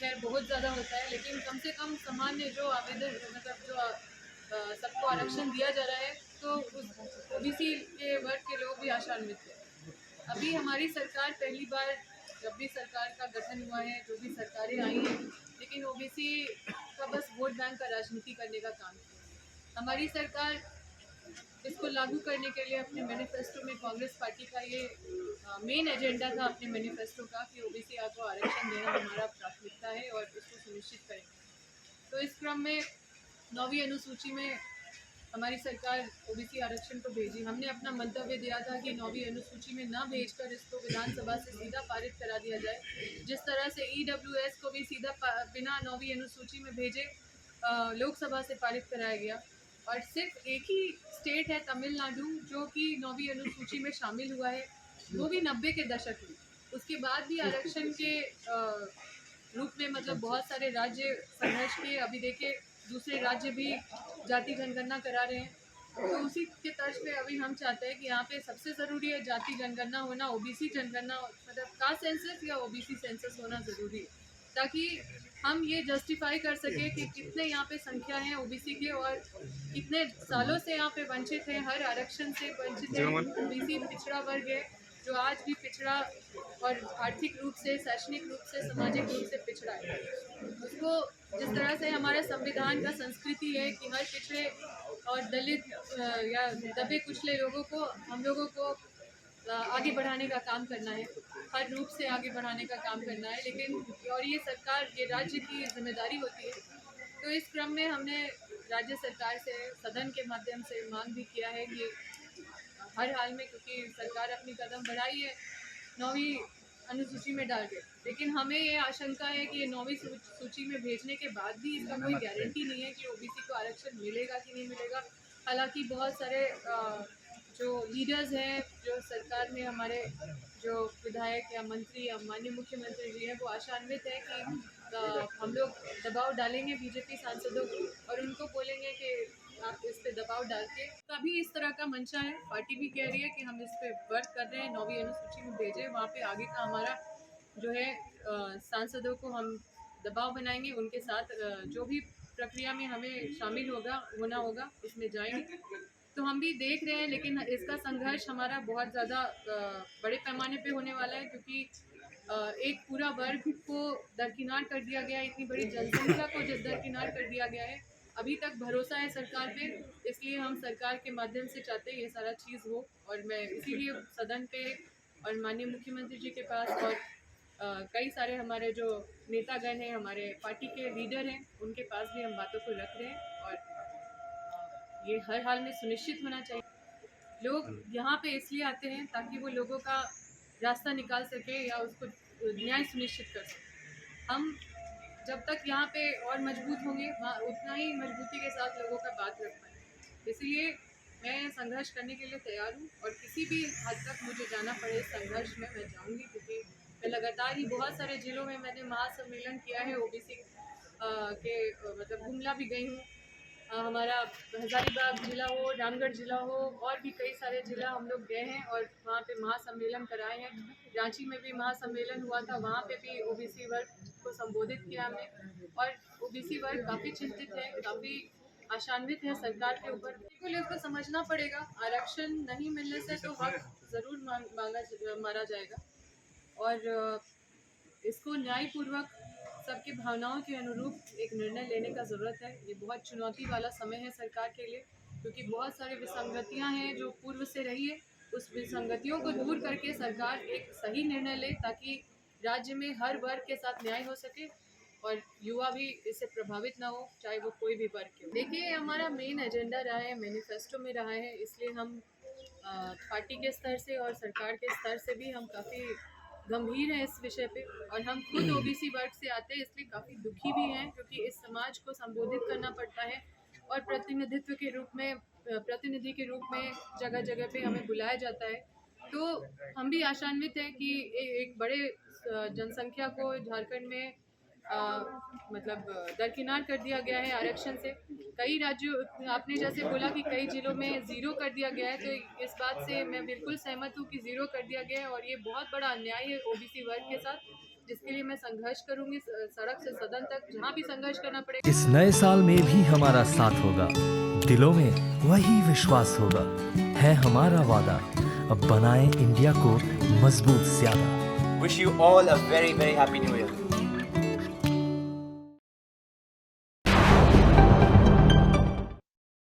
खैर बहुत ज़्यादा होता है, लेकिन कम से कम सामान्य जो आवेदन मतलब जो सबको आरक्षण दिया जा रहा है, तो उस ओबीसी के वर्ग के लोग भी आशान्वित हैं। अभी हमारी सरकार पहली बार, जब भी सरकार का गठन हुआ है, जो भी सरकारें आई हैं, लेकिन ओबीसी का बस वोट बैंक का राजनीति करने का काम किया। हमारी सरकार इसको लागू करने के लिए अपने मैनिफेस्टो में, कांग्रेस पार्टी का ये मेन एजेंडा था अपने मैनिफेस्टो का कि ओबीसी को आरक्षण देना हमारा प्राथमिकता है और इसको सुनिश्चित करेंगे। तो इस क्रम में 9वीं अनुसूची में हमारी सरकार ओबीसी आरक्षण को भेजी। हमने अपना मंतव्य दिया था कि 9वीं अनुसूची में ना भेजकर इसको विधानसभा से सीधा पारित करा दिया जाए। जिस तरह से ईडब्ल्यूएस को भी सीधा बिना 9वीं अनुसूची में भेजे लोकसभा से पारित कराया गया। और सिर्फ एक ही स्टेट है तमिलनाडु जो कि 9वीं अनुसूची में शामिल हुआ है, वो भी 90 के दशक में। उसके बाद भी आरक्षण के रूप में मतलब बहुत सारे राज्य संघर्ष किए। अभी देखिए दूसरे राज्य भी जाति जनगणना करा रहे हैं, तो उसी के तर्ज पे अभी हम चाहते हैं कि यहाँ पे सबसे ज़रूरी है जाति जनगणना होना, ओबीसी जनगणना मतलब कास्ट सेंसस या ओबीसी सेंसस होना ज़रूरी है, ताकि हम ये जस्टिफाई कर सके कि कितने यहाँ पे संख्या है ओबीसी के और कितने सालों से यहाँ पे वंचित है, हर आरक्षण से वंचित है। ओबीसी पिछड़ा वर्ग है जो आज भी पिछड़ा और आर्थिक रूप से, शैक्षणिक रूप से, सामाजिक रूप से पिछड़ा है। उसको जिस तरह से हमारे संविधान का संस्कृति है कि हर पिछड़े और दलित या दबे कुचले लोगों को, हम लोगों को आगे बढ़ाने का काम करना है, हर रूप से आगे बढ़ाने का काम करना है। लेकिन और ये सरकार, ये राज्य की जिम्मेदारी होती है। तो इस क्रम में हमने राज्य सरकार से सदन के माध्यम से मांग भी किया है कि हर हाल में, क्योंकि सरकार अपनी कदम बढ़ाई है 9वीं अनुसूची में डाल के, लेकिन हमें ये आशंका है कि ये 9वीं सूची में भेजने के बाद भी इसका कोई गारंटी नहीं है कि ओबीसी को आरक्षण मिलेगा कि नहीं मिलेगा। हालांकि बहुत सारे जो लीडर्स हैं, जो सरकार में हमारे जो विधायक या मंत्री या माननीय मुख्यमंत्री जी हैं, वो आशान्वित है कि हम लोग दबाव डालेंगे बीजेपी सांसदों को और उनको बोलेंगे कि आप इस पे दबाव डाल के, तभी इस तरह का मंशा है। पार्टी भी कह रही है कि हम इस पे वर्क कर रहे हैं, 9वीं अनुसूची में भेजें, वहाँ पे आगे का हमारा जो है सांसदों को हम दबाव बनाएंगे, उनके साथ जो भी प्रक्रिया में हमें शामिल होना होगा उसमें जाएंगे। तो हम भी देख रहे हैं, लेकिन इसका संघर्ष हमारा बहुत ज़्यादा बड़े पैमाने पे होने वाला है, क्योंकि एक पूरा वर्ग को दरकिनार कर दिया गया है, इतनी बड़ी जनसंख्या को दरकिनार कर दिया गया है। अभी तक भरोसा है सरकार पे, इसलिए हम सरकार के माध्यम से चाहते हैं ये सारा चीज़ हो। और मैं इसीलिए सदन पे और माननीय मुख्यमंत्री जी के पास और कई सारे हमारे जो नेतागण हैं, हमारे पार्टी के लीडर हैं, उनके पास भी हम बातों को रख रहे हैं। और ये हर हाल में सुनिश्चित होना चाहिए। लोग यहाँ पे इसलिए आते हैं ताकि वो लोगों का रास्ता निकाल सके या उसको न्याय सुनिश्चित कर सके। हम जब तक यहाँ पे और मजबूत होंगे, वहाँ उतना ही मजबूती के साथ लोगों का बात रख पाएंगे। इसलिए मैं संघर्ष करने के लिए तैयार हूँ और किसी भी हद तक मुझे जाना पड़े इस संघर्ष में मैं जाऊँगी, क्योंकि मैं लगातार ही बहुत सारे जिलों में मैंने महासम्मेलन किया है ओबीसी के, मतलब गुमला भी गई हूँ, हमारा हजारीबाग जिला हो, रामगढ़ जिला हो, और भी कई सारे जिला हम लोग गए हैं और वहाँ पे महासम्मेलन कराए हैं। रांची में भी महासम्मेलन हुआ था, वहाँ पे भी ओबीसी वर्ग को संबोधित किया हमने। और ओबीसी वर्ग काफ़ी चिंतित है, काफ़ी आशान्वित है सरकार के ऊपर। बिल्कुल इसको समझना पड़ेगा, आरक्षण नहीं मिलने से तो हक ज़रूर मारा जाएगा और इसको न्यायपूर्वक सबकी भावनाओं के अनुरूप एक निर्णय लेने का ज़रूरत है। ये बहुत चुनौती वाला समय है सरकार के लिए, क्योंकि बहुत सारी विसंगतियां हैं जो पूर्व से रही है। उस विसंगतियों को दूर करके सरकार एक सही निर्णय ले, ताकि राज्य में हर वर्ग के साथ न्याय हो सके और युवा भी इससे प्रभावित ना हो, चाहे वो कोई भी वर्ग के हो। देखिए, हमारा मेन एजेंडा रहा है, मैनिफेस्टो में रहा है, इसलिए हम पार्टी के स्तर से और सरकार के स्तर से भी हम काफ़ी गंभीर हैं इस विषय पे। और हम खुद ओबीसी वर्ग से आते हैं, इसलिए काफ़ी दुखी भी हैं, क्योंकि इस समाज को संबोधित करना पड़ता है और प्रतिनिधित्व के रूप में, प्रतिनिधि के रूप में जगह जगह पे हमें बुलाया जाता है। तो हम भी आशान्वित हैं कि एक बड़े जनसंख्या को झारखंड में मतलब दरकिनार कर दिया गया है आरक्षण से। कई राज्यों, आपने जैसे बोला कि कई जिलों में ज़ीरो कर दिया गया है, तो इस बात से मैं बिल्कुल सहमत हूँ कि ज़ीरो कर दिया गया है और ये बहुत बड़ा अन्याय है ओबीसी वर्ग के साथ, जिसके लिए मैं संघर्ष करूँगी सड़क से सदन तक, जहाँ भी संघर्ष करना पड़ेगा। इस नए साल में भी हमारा साथ होगा, दिलों में वही विश्वास होगा, है हमारा वादा, अब बनाएं इंडिया को मजबूत ज्यादा। Wish you all a very, very happy new year.